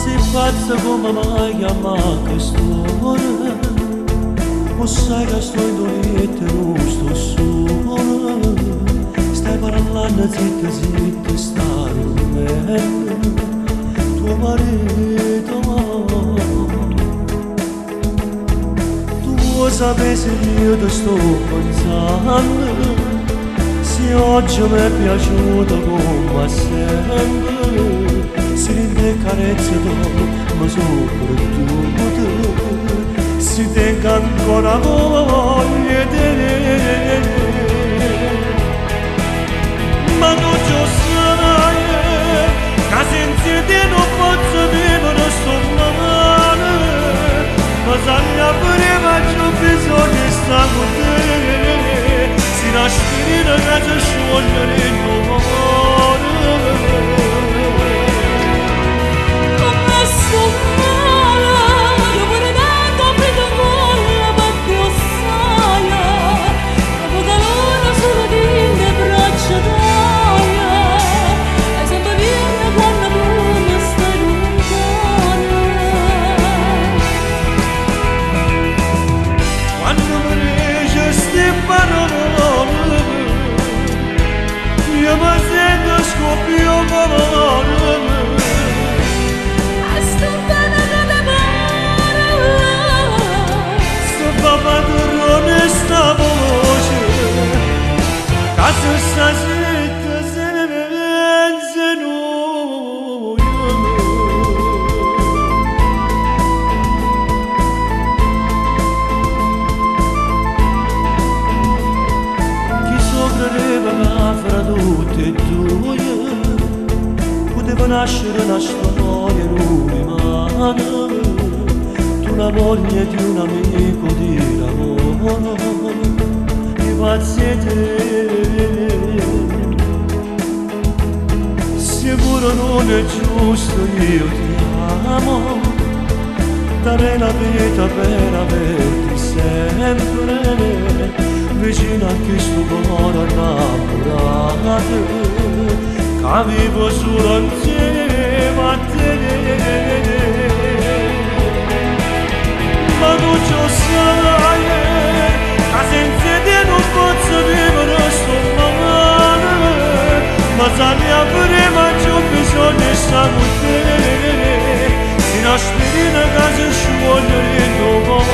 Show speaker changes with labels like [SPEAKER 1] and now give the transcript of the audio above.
[SPEAKER 1] sei pazza come mai chiama quest'ora? O sai che sto indolente, non sto sola. Stai parlando zitta, zitta, stai dormendo. Tuo marito tu vuoi sapere se io ti sto pensando? Se oggi mi è piaciuto come sempre, se rende carezze dopo, ma soprattutto si tenga ancora voglia di te. Ma tu già sai che senza te non posso vivere, sto male, ma sai prima c'ho bisogno di stare con te, si nasce una casa sciogliere il cuore.
[SPEAKER 2] Come sto male, io vorrei tanto aprire ancora, ma più sai, dopo calore solo di le braccia d'aia, e sempre viene quando tu stai lontana.
[SPEAKER 1] Quando mi dici ste parole, io mi sento scoppio parole.
[SPEAKER 2] Sto bene che te parla,
[SPEAKER 1] Sto padrone sta voce, casa sta zitta se ne pensa noi. Chi sopra fra tutte e due poteva nascere una storia umana, tu una moglie di un amico di lavoro, di paziente. Sicuro non è giusto, io ti amo, darei la vita per averti sempre vicino a questo cuore innamorato, che vivo solo insieme a te. Ma tu già sai che senza te non posso vivere, sto male, ma sai prima c'ho bisogno di stare con te, si nasce in casa scioglie il tuo cuore.